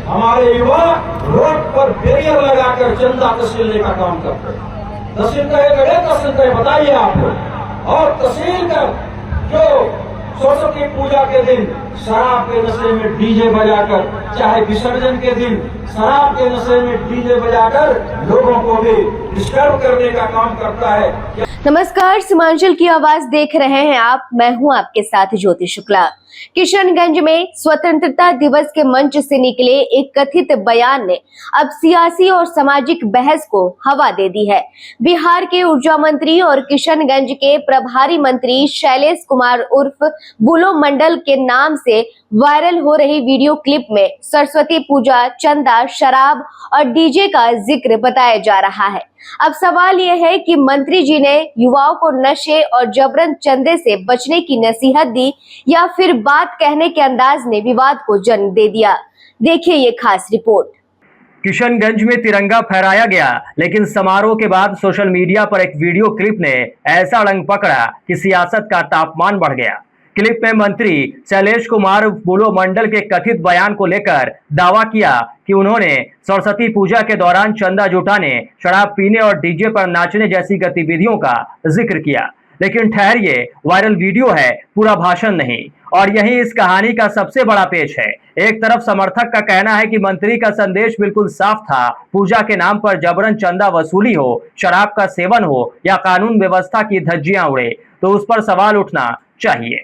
हमारे युवा रोड पर बैरियर लगाकर चंदा तहसीलने का काम करते हैं। तहसील का एक बड़े तहसील का बताइए आप लोग। और तहसील कर जो सरस्वती पूजा के दिन शराब के नशे में डीजे बजाकर, चाहे विसर्जन के दिन शराब के नशे में डीजे बजाकर लोगों को भी डिस्टर्ब करने का काम करता है। नमस्कार, सीमांचल की आवाज देख रहे हैं आप। मैं हूं आपके साथ ज्योति शुक्ला। किशनगंज में स्वतंत्रता दिवस के मंच से निकले एक कथित बयान ने अब सियासी और सामाजिक बहस को हवा दे दी है। बिहार के ऊर्जा मंत्री और किशनगंज के प्रभारी मंत्री शैलेश कुमार उर्फ बुलो मंडल के नाम से वायरल हो रही वीडियो क्लिप में सरस्वती पूजा, चंदा, शराब और डीजे का जिक्र बताया जा रहा है। अब सवाल यह है कि मंत्री जी ने युवाओं को नशे और जबरन चंदे से बचने की नसीहत दी या फिर बात कहने के अंदाज ने विवाद को जन्म दे दिया। देखिए ये खास रिपोर्ट। किशनगंज में तिरंगा फहराया गया, लेकिन समारोह के बाद सोशल मीडिया पर एक वीडियो क्लिप ने ऐसा रंग पकड़ा कि सियासत का तापमान बढ़ गया। क्लिप में मंत्री शैलेश कुमार बुलो मंडल के कथित बयान को लेकर दावा किया कि उन्होंने सरस्वती पूजा के दौरान चंदा जुटाने, शराब पीने और डीजे पर नाचने जैसी गतिविधियों का जिक्र किया। लेकिन ठहरिए, वायरल वीडियो है, पूरा भाषण नहीं। और यही इस कहानी का सबसे बड़ा पेच है। एक तरफ समर्थक का कहना है कि मंत्री का संदेश बिल्कुल साफ था, पूजा के नाम पर जबरन चंदा वसूली हो, शराब का सेवन हो या कानून व्यवस्था की धज्जियां उड़े तो उस पर सवाल उठना चाहिए।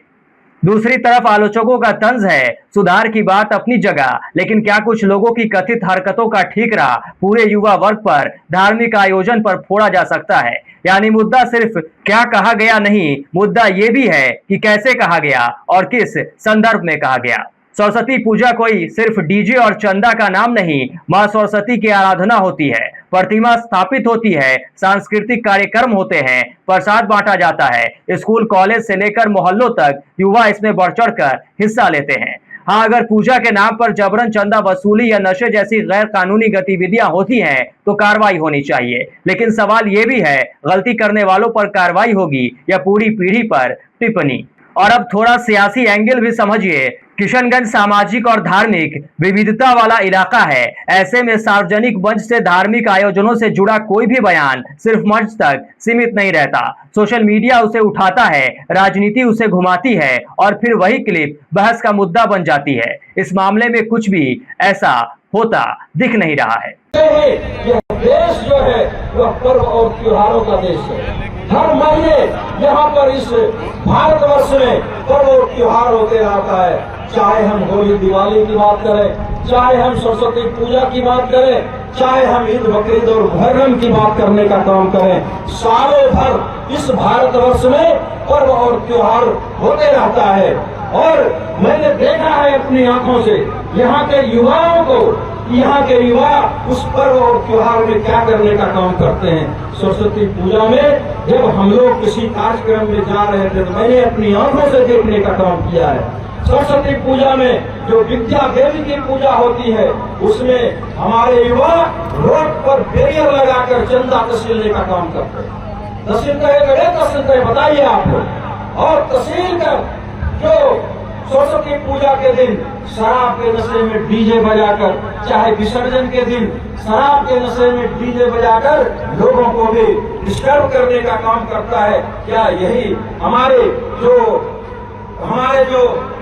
दूसरी तरफ आलोचकों का तंज है, सुधार की बात अपनी जगह, लेकिन क्या कुछ लोगों की कथित हरकतों का ठीकरा पूरे युवा वर्ग पर, धार्मिक आयोजन पर फोड़ा जा सकता है। यानी मुद्दा सिर्फ क्या कहा गया नहीं, मुद्दा ये भी है कि कैसे कहा गया और किस संदर्भ में कहा गया। सरस्वती पूजा कोई सिर्फ डीजे और चंदा का नाम नहीं, माँ सरस्वती की आराधना होती है, प्रतिमा स्थापित होती है, सांस्कृतिक कार्यक्रम होते हैं, प्रसाद बांटा जाता है, स्कूल कॉलेज से लेकर मोहल्लों तक युवा इसमें बढ़ चढ़कर हिस्सा लेते हैं। हाँ, अगर पूजा के नाम पर जबरन चंदा वसूली या नशे जैसी गैर कानूनी गतिविधियां होती हैं तो कार्रवाई होनी चाहिए, लेकिन सवाल ये भी है, गलती करने वालों पर कार्रवाई होगी या पूरी पीढ़ी पर टिप्पणी। और अब थोड़ा सियासी एंगल भी समझिए। किशनगंज सामाजिक और धार्मिक विविधता वाला इलाका है। ऐसे में सार्वजनिक मंच से धार्मिक आयोजनों से जुड़ा कोई भी बयान सिर्फ मंच तक सीमित नहीं रहता। सोशल मीडिया उसे उठाता है, राजनीति उसे घुमाती है और फिर वही क्लिप बहस का मुद्दा बन जाती है। इस मामले में कुछ भी ऐसा होता दिख नहीं रहा है। यह देश जो है वह पर्व और त्योहारों का देश है। हर महीने यहाँ पर इस भारतवर्ष में पर्व और त्योहार होते रहता है। चाहे हम होली दिवाली की बात करें, चाहे हम सरस्वती पूजा की बात करें, चाहे हम ईद बकरीद और मुहर्रम की बात करने का काम करें, सालों भर इस भारतवर्ष में पर्व और त्योहार होते रहता है। और मैंने देखा है अपनी आंखों से यहाँ के युवाओं को, यहाँ के युवा उस पर्व और त्योहार में क्या करने का काम करते हैं। सरस्वती पूजा में जब हम लोग किसी कार्यक्रम में जा रहे थे तो मैंने अपनी आंखों से देखने का काम किया है। सरस्वती पूजा में जो विद्या देवी की पूजा होती है उसमें हमारे युवा रोड पर बैरियर लगाकर चंदा तहसीलने का काम करते हैं। तहसील का एक बड़े तहसील का बताइए आप लोग। और तहसील का जो सरस्वती पूजा के दिन शराब के नशे में डीजे बजाकर, चाहे विसर्जन के दिन शराब के नशे में डीजे बजाकर लोगों को भी डिस्टर्ब करने का काम करता है। क्या यही हमारे जो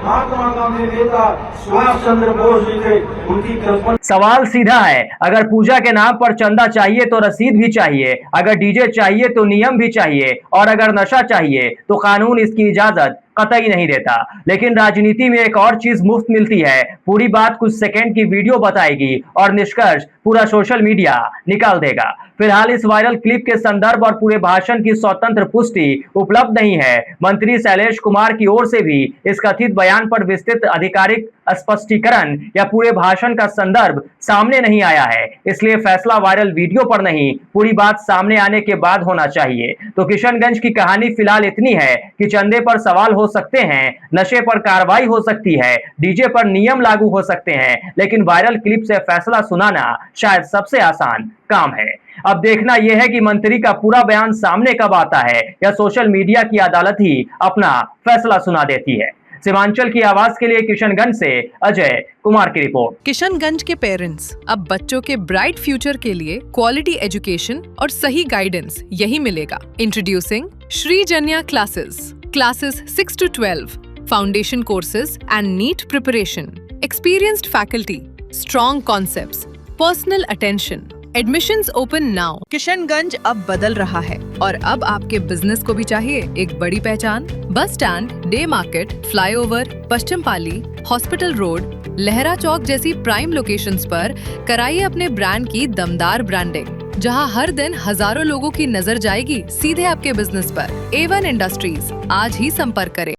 महात्मा गांधी नेता सुभाष चंद्र बोस जी थे, उनकी कल्पना? सवाल सीधा है, अगर पूजा के नाम पर चंदा चाहिए तो रसीद भी चाहिए, अगर डीजे चाहिए तो नियम भी चाहिए, और अगर नशा चाहिए तो कानून इसकी इजाजत कतई नहीं देता। लेकिन राजनीति में एक और चीज मुफ्त मिलती है, पूरी बात कुछ सेकंड की वीडियो बताएगी और निष्कर्ष पूरा सोशल मीडिया निकाल देगा। फिलहाल इस वायरल क्लिप के संदर्भ और पूरे भाषण की स्वतंत्र पुष्टि उपलब्ध नहीं है। मंत्री शैलेश कुमार की ओर से भी इस कथित बयान पर विस्तृत आधिकारिक स्पष्टीकरण या पूरे भाषण का संदर्भ सामने नहीं आया है, इसलिए फैसला वायरल वीडियो पर नहीं, पूरी बात सामने आने के बाद होना चाहिए। तो किशनगंज की कहानी फिलहाल इतनी है कि चंदे पर सवाल हो सकते हैं, नशे पर कार्रवाई हो सकती है, डीजे पर नियम लागू हो सकते हैं, लेकिन वायरल क्लिप से फैसला सुनाना शायद सबसे आसान काम है। अब देखना यह है कि मंत्री का पूरा बयान सामने कब आता है या सोशल मीडिया की अदालत ही अपना फैसला सुना देती है। सीमांचल की आवाज के लिए किशनगंज से अजय कुमार की रिपोर्ट। किशनगंज के पेरेंट्स अब बच्चों के ब्राइट फ्यूचर के लिए क्वालिटी एजुकेशन और सही गाइडेंस यही मिलेगा। Introducing Shri Janya classes 6 to 12, foundation courses and NEET preparation, experienced faculty, strong concepts, personal attention. Admissions open now. Kishanganj अब बदल रहा है और अब आपके बिजनेस को भी चाहिए एक बड़ी पहचान। Bus stand, day market, flyover, Paschim Pali, hospital road, Lahra Chowk जैसी प्राइम लोकेशंस पर कराइए अपने ब्रांड की दमदार ब्रांडिंग, जहां हर दिन हजारों लोगों की नजर जाएगी सीधे आपके बिजनेस पर। A1 इंडस्ट्रीज, आज ही संपर्क करें।